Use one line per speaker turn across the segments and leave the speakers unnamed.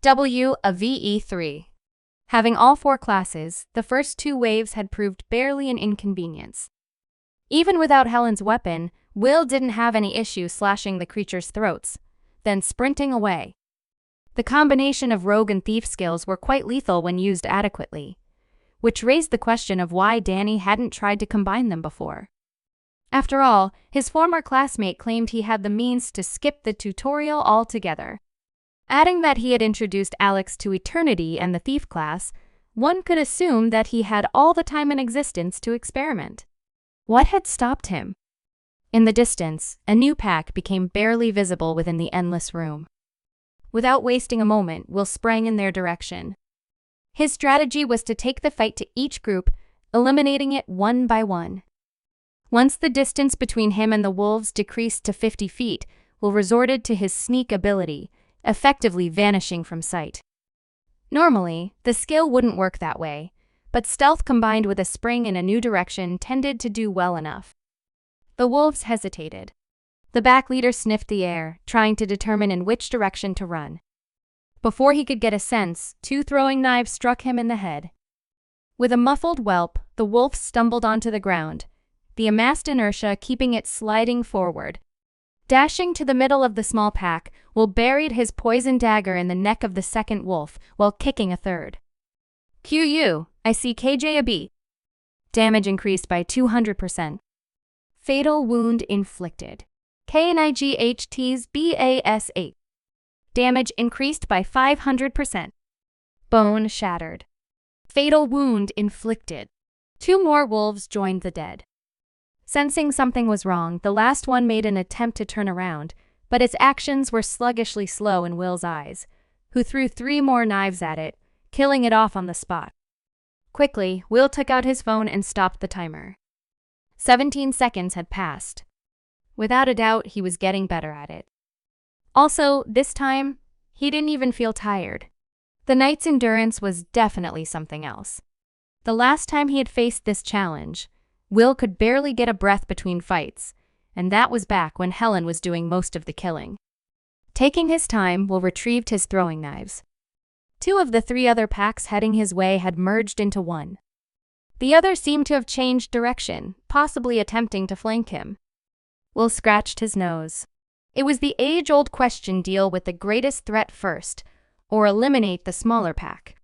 W a VE3. Having all 4 classes, the first 2 waves had proved barely an inconvenience. Even without Helen's weapon, Will didn't have any issue slashing the creatures' throats, then sprinting away. The combination of rogue and thief skills were quite lethal when used adequately, which raised the question of why Danny hadn't tried to combine them before. After all, his former classmate claimed he had the means to skip the tutorial altogether. Adding that he had introduced Alex to Eternity and the Thief class, one could assume that he had all the time in existence to experiment. What had stopped him? In the distance, a new pack became barely visible within the endless room. Without wasting a moment, Will sprang in their direction. His strategy was to take the fight to each group, eliminating it one by one. Once the distance between him and the wolves decreased to 50 feet, Will resorted to his sneak ability, effectively vanishing from sight. Normally, the skill wouldn't work that way, but stealth combined with a spring in a new direction tended to do well enough. The wolves hesitated. The pack leader sniffed the air, trying to determine in which direction to run. Before he could get a sense, 2 throwing knives struck him in the head. With a muffled whelp, the wolf stumbled onto the ground, the amassed inertia keeping it sliding forward. Dashing to the middle of the small pack, Will buried his poison dagger in the neck of the second wolf while kicking a third. QU, I see KJ a beat. Damage increased by 200%. Fatal wound inflicted. KNIGHT's BAS8. Damage increased by 500%. Bone shattered. Fatal wound inflicted. 2 more wolves joined the dead. Sensing something was wrong, the last one made an attempt to turn around, but its actions were sluggishly slow in Will's eyes, who threw 3 more knives at it, killing it off on the spot. Quickly, Will took out his phone and stopped the timer. 17 seconds had passed. Without a doubt, he was getting better at it. Also, this time, he didn't even feel tired. The night's endurance was definitely something else. The last time he had faced this challenge, Will could barely get a breath between fights, and that was back when Helen was doing most of the killing. Taking his time, Will retrieved his throwing knives. 2 of the 3 other packs heading his way had merged into one. The other seemed to have changed direction, possibly attempting to flank him. Will scratched his nose. It was the age-old question: deal with the greatest threat first, or eliminate the smaller pack.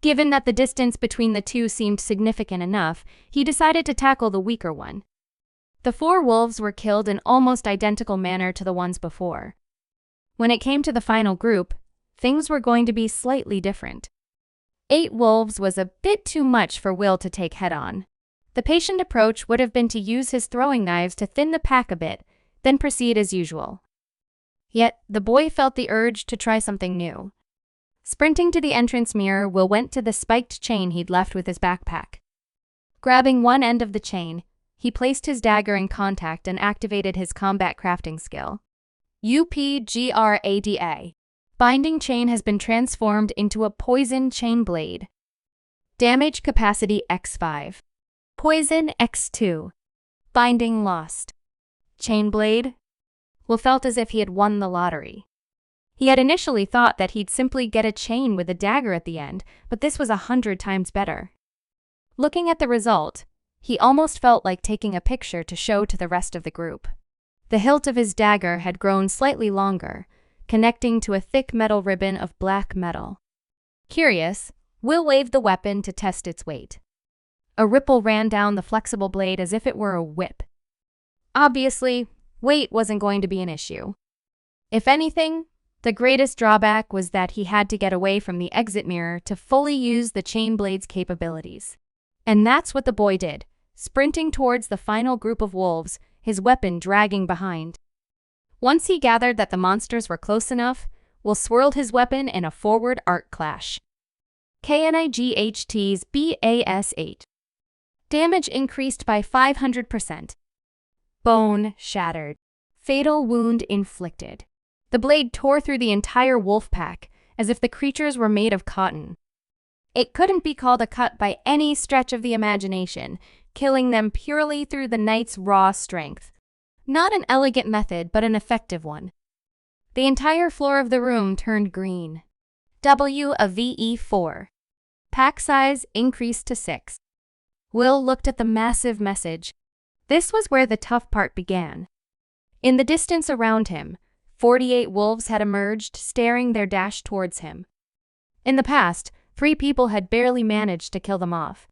Given that the distance between the 2 seemed significant enough, he decided to tackle the weaker one. The 4 wolves were killed in almost identical manner to the ones before. When it came to the final group, things were going to be slightly different. 8 wolves was a bit too much for Will to take head-on. The patient approach would have been to use his throwing knives to thin the pack a bit, then proceed as usual. Yet, the boy felt the urge to try something new. Sprinting to the entrance mirror, Will went to the spiked chain he'd left with his backpack. Grabbing one end of the chain, he placed his dagger in contact and activated his combat crafting skill. UPGRADA. Binding chain has been transformed into a poison chain blade. Damage capacity X5. Poison X2. Binding lost. Chain blade? Will felt as if he had won the lottery. He had initially thought that he'd simply get a chain with a dagger at the end, but this was 100 times better. Looking at the result, he almost felt like taking a picture to show to the rest of the group. The hilt of his dagger had grown slightly longer, connecting to a thick metal ribbon of black metal. Curious, Will waved the weapon to test its weight. A ripple ran down the flexible blade as if it were a whip. Obviously, weight wasn't going to be an issue. If anything, the greatest drawback was that he had to get away from the exit mirror to fully use the chain blade's capabilities. And that's what the boy did, sprinting towards the final group of wolves, his weapon dragging behind. Once he gathered that the monsters were close enough, Will swirled his weapon in a forward arc clash. KNIGHT's BAS8. Damage increased by 500%. Bone shattered. Fatal wound inflicted. The blade tore through the entire wolf pack, as if the creatures were made of cotton. It couldn't be called a cut by any stretch of the imagination, killing them purely through the knight's raw strength. Not an elegant method, but an effective one. The entire floor of the room turned green. WVE4. Pack size increased to 6. Will looked at the massive message. This was where the tough part began. In the distance around him, 48 wolves had emerged, staring their dash towards him. In the past, 3 people had barely managed to kill them off.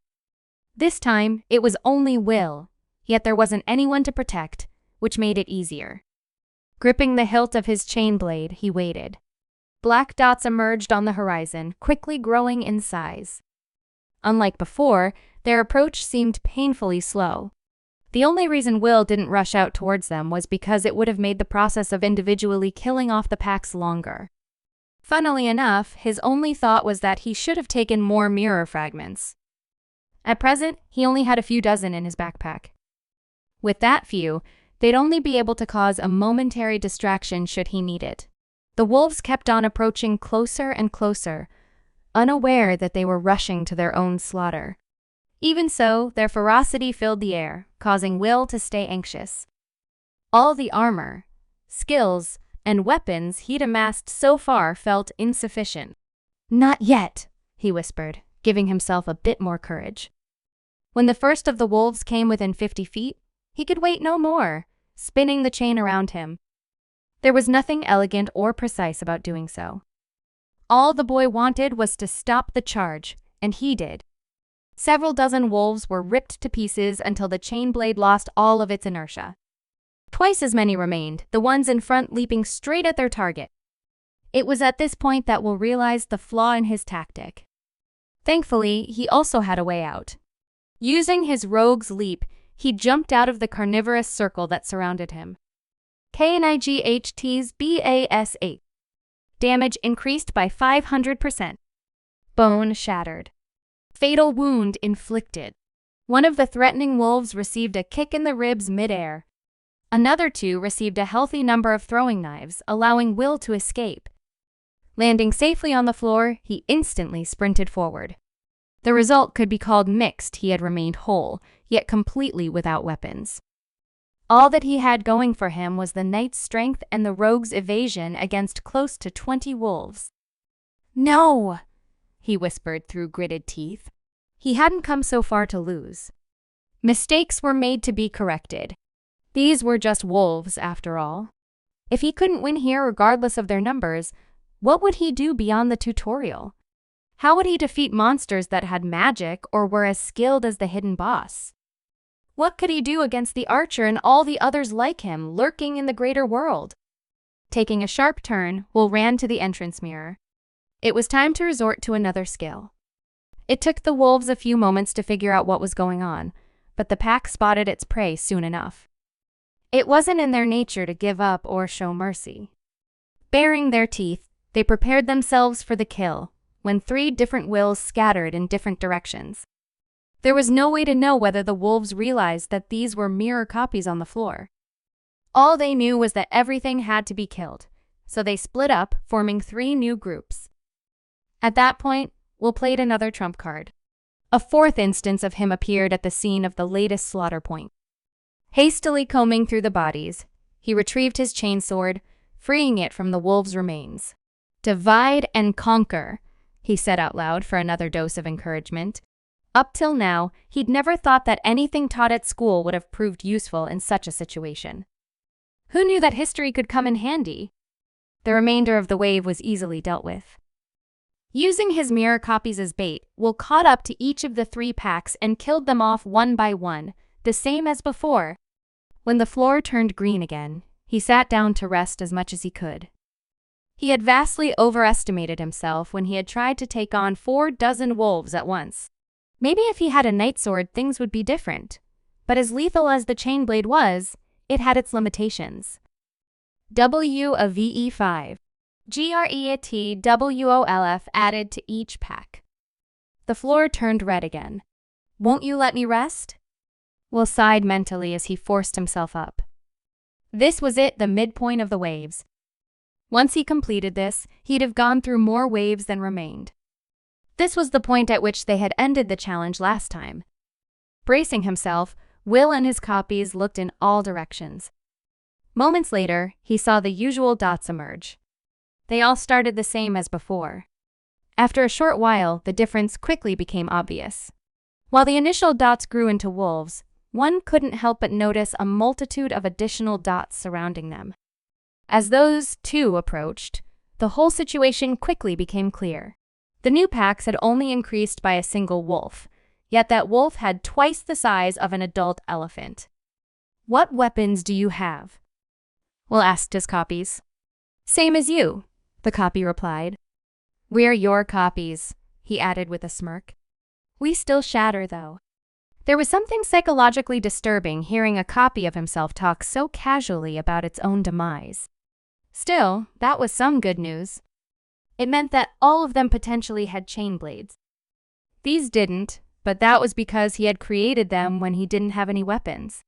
This time, it was only Will, yet there wasn't anyone to protect, which made it easier. Gripping the hilt of his chain blade, he waited. Black dots emerged on the horizon, quickly growing in size. Unlike before, their approach seemed painfully slow. The only reason Will didn't rush out towards them was because it would have made the process of individually killing off the packs longer. Funnily enough, his only thought was that he should have taken more mirror fragments. At present, he only had a few dozen in his backpack. With that few, they'd only be able to cause a momentary distraction should he need it. The wolves kept on approaching closer and closer, unaware that they were rushing to their own slaughter. Even so, their ferocity filled the air, causing Will to stay anxious. All the armor, skills, and weapons he'd amassed so far felt insufficient. "Not yet," he whispered, giving himself a bit more courage. When the first of the wolves came within 50 feet, he could wait no more, spinning the chain around him. There was nothing elegant or precise about doing so. All the boy wanted was to stop the charge, and he did. Several dozen wolves were ripped to pieces until the chain blade lost all of its inertia. Twice as many remained, the ones in front leaping straight at their target. It was at this point that Will realized the flaw in his tactic. Thankfully, he also had a way out. Using his rogue's leap, he jumped out of the carnivorous circle that surrounded him. KNIGHT's BAS8. Damage increased by 500%. Bone shattered. Fatal wound inflicted. One of the threatening wolves received a kick in the ribs mid-air. Another 2 received a healthy number of throwing knives, allowing Will to escape. Landing safely on the floor, he instantly sprinted forward. The result could be called mixed. He had remained whole, yet completely without weapons. All that he had going for him was the knight's strength and the rogue's evasion against close to 20 wolves. "No!" he whispered through gritted teeth. He hadn't come so far to lose. Mistakes were made to be corrected. These were just wolves, after all. If he couldn't win here regardless of their numbers, what would he do beyond the tutorial? How would he defeat monsters that had magic or were as skilled as the hidden boss? What could he do against the archer and all the others like him lurking in the greater world? Taking a sharp turn, Will ran to the entrance mirror. It was time to resort to another skill. It took the wolves a few moments to figure out what was going on, but the pack spotted its prey soon enough. It wasn't in their nature to give up or show mercy. Baring their teeth, they prepared themselves for the kill, when 3 different wills scattered in different directions. There was no way to know whether the wolves realized that these were mirror copies on the floor. All they knew was that everything had to be killed, so they split up, forming 3 new groups. At that point, Will played another trump card. A 4th instance of him appeared at the scene of the latest slaughter point. Hastily combing through the bodies, he retrieved his chainsword, freeing it from the wolves' remains. "Divide and conquer," he said out loud for another dose of encouragement. Up till now, he'd never thought that anything taught at school would have proved useful in such a situation. Who knew that history could come in handy? The remainder of the wave was easily dealt with. Using his mirror copies as bait, Will caught up to each of the 3 packs and killed them off one by one, the same as before. When the floor turned green again, he sat down to rest as much as he could. He had vastly overestimated himself when he had tried to take on 4 dozen wolves at once. Maybe if he had a night sword, things would be different. But as lethal as the chain blade was, it had its limitations. WVE5. GREATWOLF added to each pack. The floor turned red again. "Won't you let me rest?" Will sighed mentally as he forced himself up. This was it, the midpoint of the waves. Once he completed this, he'd have gone through more waves than remained. This was the point at which they had ended the challenge last time. Bracing himself, Will and his copies looked in all directions. Moments later, he saw the usual dots emerge. They all started the same as before. After a short while, the difference quickly became obvious. While the initial dots grew into wolves, one couldn't help but notice a multitude of additional dots surrounding them. As those two approached, the whole situation quickly became clear. The new packs had only increased by a single wolf, yet that wolf had twice the size of an adult elephant. "What weapons do you have?" Will asked his copies. "Same as you," the copy replied. "We're your copies," he added with a smirk. "We still shatter, though." There was something psychologically disturbing hearing a copy of himself talk so casually about its own demise. Still, that was some good news. It meant that all of them potentially had chain blades. These didn't, but that was because he had created them when he didn't have any weapons.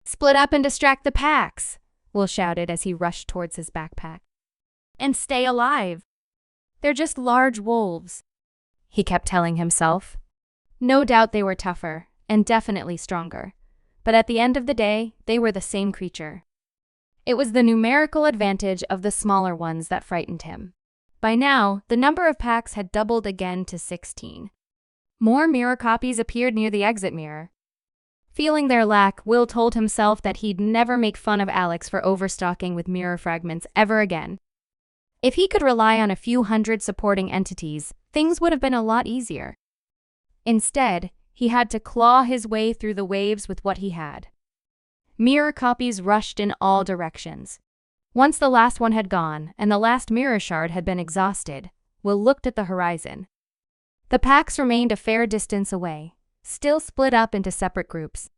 "Split up and distract the packs," Will shouted as he rushed towards his backpack. "And stay alive. They're just large wolves," he kept telling himself. No doubt they were tougher, and definitely stronger, but at the end of the day, they were the same creature. It was the numerical advantage of the smaller ones that frightened him. By now, the number of packs had doubled again to 16. More mirror copies appeared near the exit mirror. Feeling their lack, Will told himself that he'd never make fun of Alex for overstocking with mirror fragments ever again. If he could rely on a few hundred supporting entities, things would have been a lot easier. Instead, he had to claw his way through the waves with what he had. Mirror copies rushed in all directions. Once the last one had gone, and the last mirror shard had been exhausted, Will looked at the horizon. The packs remained a fair distance away, still split up into separate groups.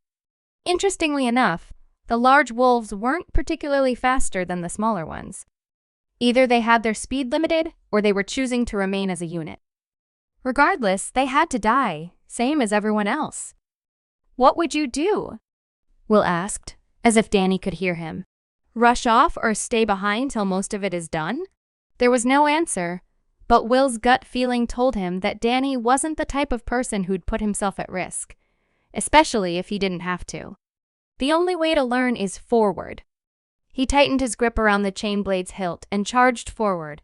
Interestingly enough, the large wolves weren't particularly faster than the smaller ones. Either they had their speed limited, or they were choosing to remain as a unit. Regardless, they had to die, same as everyone else. "What would you do?" Will asked, as if Danny could hear him. "Rush off or stay behind till most of it is done?" There was no answer, but Will's gut feeling told him that Danny wasn't the type of person who'd put himself at risk, especially if he didn't have to. The only way to learn is forward. He tightened his grip around the chain blade's hilt and charged forward,